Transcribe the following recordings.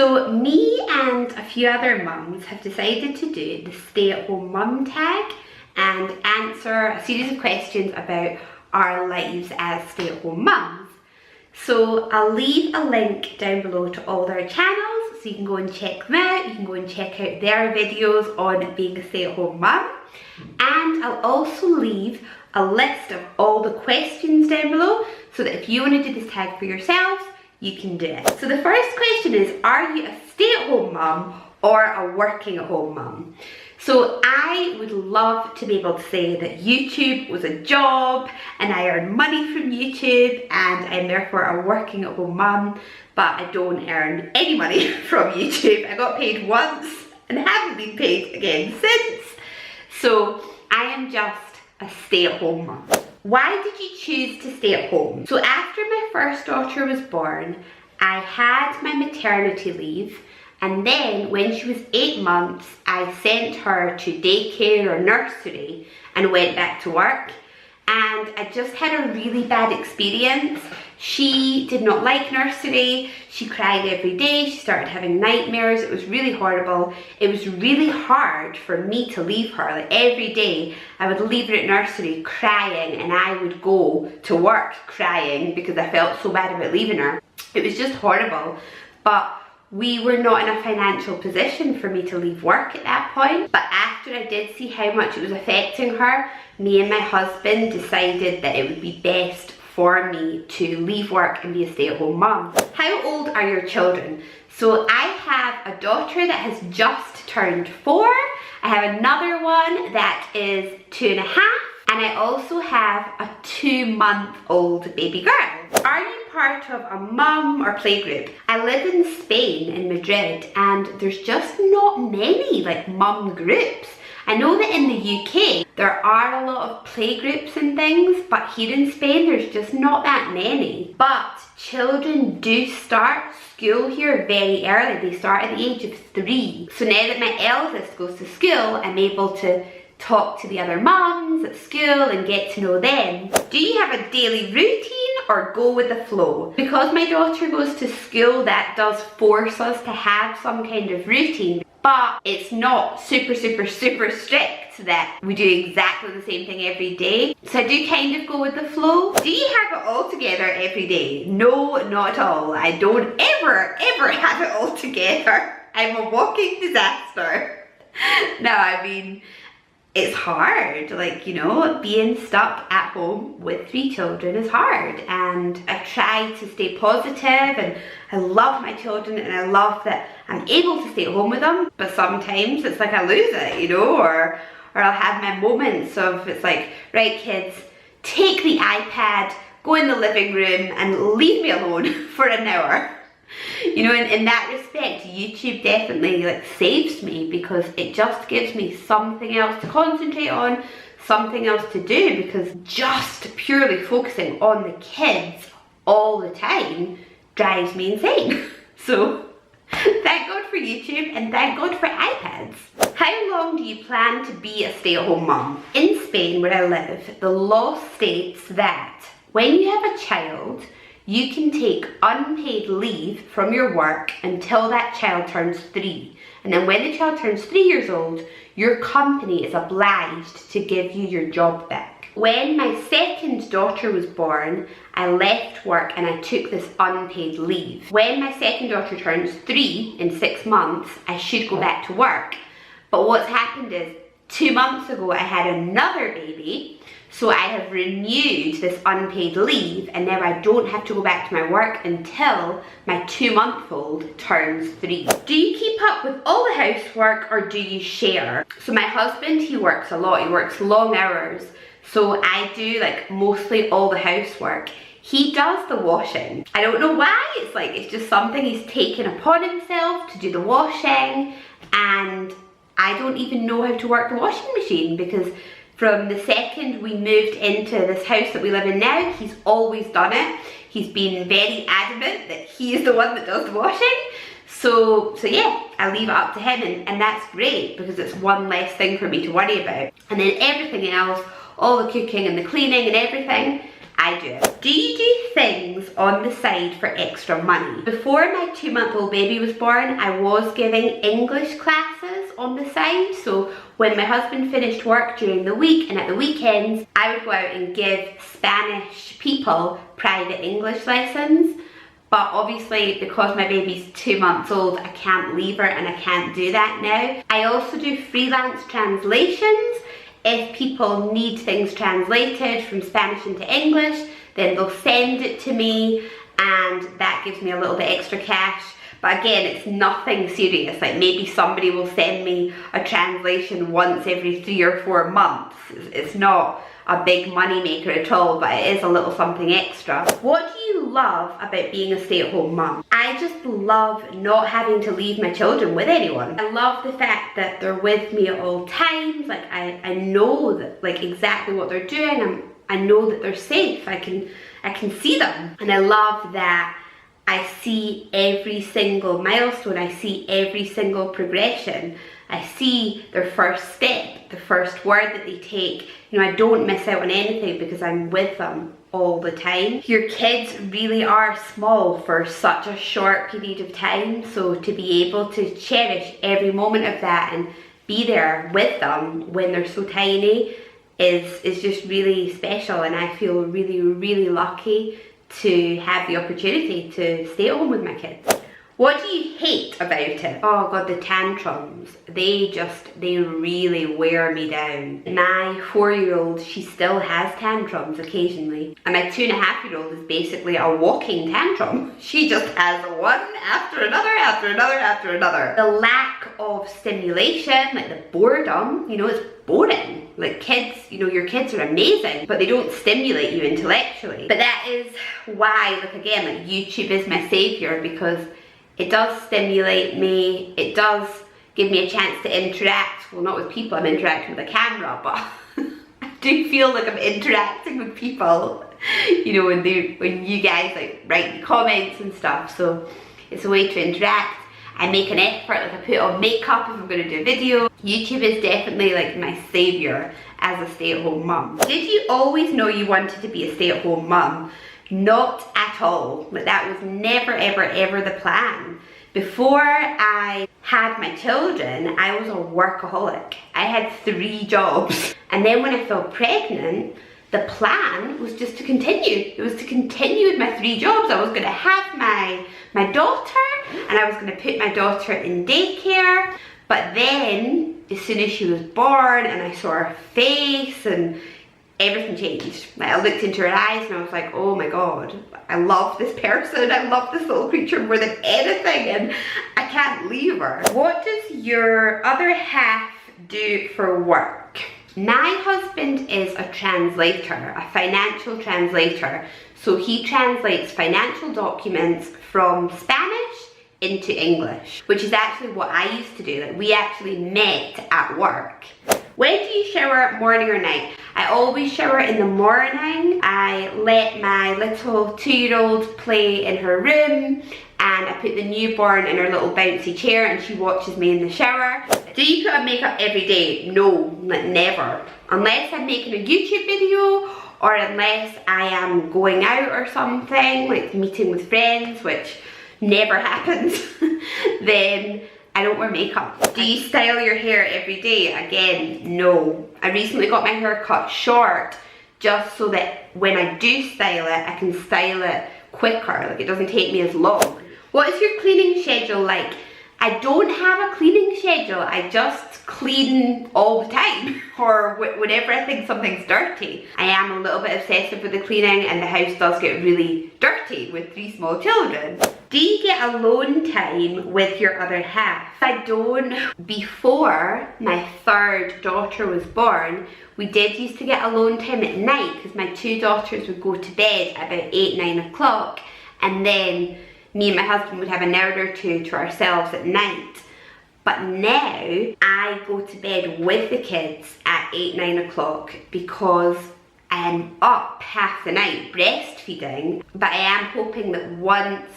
So me and a few other mums have decided to do the stay-at-home mum tag and answer a series of questions about our lives as stay-at-home mums. So I'll leave a link down below to all their channels so you can go and check them out. You can go and check out their videos on being a stay-at-home mum. And I'll also leave a list of all the questions down below so that if you want to do this tag for yourselves, you can do it. So the first question is, are you a stay-at-home mum or a working at home mum? So I would love to be able to say that YouTube was a job and I earn money from YouTube and I'm therefore a working at home mum, but I don't earn any money from YouTube. I got paid once and haven't been paid again since. So I am just a stay-at-home mum. Why did you choose to stay at home? So after my first daughter was born, I had my maternity leave. And then when she was 8 months, I sent her to daycare or nursery and went back to work. And I just had a really bad experience. She did not like nursery. She cried every day. She started having nightmares. It was really horrible. It was really hard for me to leave her. Like every day I would leave her at nursery crying and I would go to work crying because I felt so bad about leaving her. It was just horrible. But we were not in a financial position for me to leave work at that point. But after I did see how much it was affecting her, me and my husband decided that it would be best for me to leave work and be a stay-at-home mum. How old are your children? So I have a daughter that has just turned 4. I have another one that is 2.5. And I also have a 2-month-old baby girl. Are you part of a mum or playgroup? I live in Spain, in Madrid, and there's just not many like mum groups. I know that in the UK there are a lot of playgroups and things, but here in Spain there's just not that many. But children do start school here very early. They start at the age of 3. So now that my eldest goes to school, I'm able to talk to the other mums at school and get to know them. Do you have a daily routine or go with the flow? Because my daughter goes to school, that does force us to have some kind of routine, but it's not super strict that we do exactly the same thing every day. So I do kind of go with the flow. Do you have it all together every day? No, not at all. I don't ever have it all together. I'm a walking disaster. No, I mean, it's hard, like, you know, being stuck at home with 3 children is hard, and I try to stay positive, and I love my children and I love that I'm able to stay at home with them, but sometimes it's like I lose it, you know, or I'll have my moments of, it's like, right kids, take the iPad, go in the living room and leave me alone for an hour. You know, in that respect, YouTube definitely like saves me because it just gives me something else to concentrate on, something else to do, because just purely focusing on the kids all the time drives me insane. So thank God for YouTube and thank God for iPads. How long do you plan to be a stay-at-home mum? In Spain, where I live, the law states that when you have a child, you can take unpaid leave from your work until that child turns 3. And then when the child turns 3 years old, your company is obliged to give you your job back. When my second daughter was born, I left work and I took this unpaid leave. When my second daughter turns 3 in 6 months, I should go back to work. But what's happened is 2 months ago, I had another baby. So I have renewed this unpaid leave and now I don't have to go back to my work until my 2-month-old turns 3. Do you keep up with all the housework or do you share? So my husband, he works a lot, he works long hours. So I do like mostly all the housework. He does the washing. I don't know why, it's just something he's taken upon himself to do the washing, and I don't even know how to work the washing machine because from the second we moved into this house that we live in now, he's always done it. He's been very adamant that he is the one that does the washing. So yeah, I leave it up to him, and that's great because it's one less thing for me to worry about. And then everything else, all the cooking and the cleaning and everything, I do it. Do you do things on the side for extra money? Before my 2-month-old baby was born, I was giving English classes on the side. So when my husband finished work during the week and at the weekends, I would go out and give Spanish people private English lessons. But obviously, because my baby's 2 months old, I can't leave her and I can't do that now. I also do freelance translations. If people need things translated from Spanish into English, then they'll send it to me and that gives me a little bit extra cash. But again, it's nothing serious. Like maybe somebody will send me a translation once every 3 or 4 months. It's not a big money maker at all, but it is a little something extra. What do you love about being a stay-at-home mum? I just love not having to leave my children with anyone. I love the fact that they're with me at all times. Like I know that like exactly what they're doing. I know that they're safe. I can see them. And I love that I see every single milestone. I see every single progression. I see their first step, the first word that they take. You know, I don't miss out on anything because I'm with them all the time. Your kids really are small for such a short period of time, so to be able to cherish every moment of that and be there with them when they're so tiny is just really special, and I feel really, really lucky to have the opportunity to stay at home with my kids. What do you hate about it? Oh God, the tantrums. They really wear me down. My 4-year-old, she still has tantrums occasionally. And my 2.5-year-old is basically a walking tantrum. She just has one after another, after another, after another. The lack of stimulation, like the boredom, you know, it's boring. Like kids, you know, your kids are amazing, but they don't stimulate you intellectually. But that is why, like again, like YouTube is my savior, because it does stimulate me, it does give me a chance to interact, well not with people, I'm interacting with a camera, but I do feel like I'm interacting with people, you know, when you guys like write me comments and stuff, so it's a way to interact. I make an effort, like I put on makeup if I'm going to do a video. YouTube is definitely like my savior as a stay-at-home mum. Did you always know you wanted to be a stay-at-home mum? Not at all. Like that was never, ever, ever the plan. Before I had my children, I was a workaholic. I had 3 jobs. And then when I fell pregnant, the plan was just to continue. It was to continue with my 3 jobs. I was going to have my daughter, and I was going to put my daughter in daycare. But then, as soon as she was born and I saw her face and everything changed. Like I looked into her eyes and I was like, oh my God, I love this person. I love this little creature more than anything, and I can't leave her. What does your other half do for work? My husband is a translator, a financial translator. So he translates financial documents from Spanish into English, which is actually what I used to do. Like we actually met at work. When do you shower, morning or night? I always shower in the morning. I let my little 2-year-old play in her room, and I put the newborn in her little bouncy chair and she watches me in the shower. Do you put on makeup every day? No, like never. Unless I'm making a YouTube video, or unless I am going out or something, like meeting with friends, which never happens, then I don't wear makeup. Do you style your hair every day? Again, no. I recently got my hair cut short just so that when I do style it, I can style it quicker, like it doesn't take me as long. What is your cleaning schedule like? I don't have a cleaning schedule. I just clean all the time, or whenever I think something's dirty. I am a little bit obsessive with the cleaning, and the house does get really dirty with 3 small children. Do you get alone time with your other half? I don't. Before my 3rd daughter was born, we did used to get alone time at night because my 2 daughters would go to bed at about 8, 9 o'clock, and then me and my husband would have an hour or 2 to ourselves at night. But now I go to bed with the kids at 8, 9 o'clock because I am up half the night breastfeeding. But I am hoping that once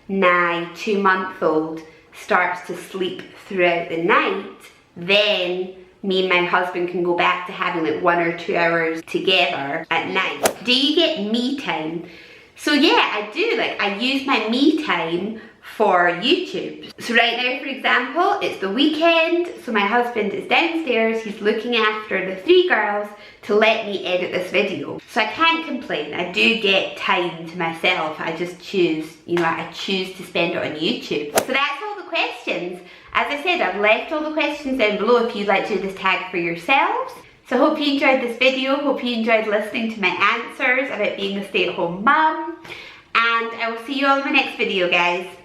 my 2-month-old starts to sleep throughout the night, then me and my husband can go back to having like 1 or 2 hours together at night. Do you get me time? So yeah, I do. Like, I use my me time for YouTube. So right now, for example, it's the weekend, so my husband is downstairs, he's looking after the 3 girls to let me edit this video. So I can't complain, I do get time to myself, I just choose, you know, I choose to spend it on YouTube. So that's all the questions. As I said, I've left all the questions down below if you'd like to do this tag for yourselves. So I hope you enjoyed this video, hope you enjoyed listening to my answers about being a stay-at-home mum, and I will see you all in my next video, guys.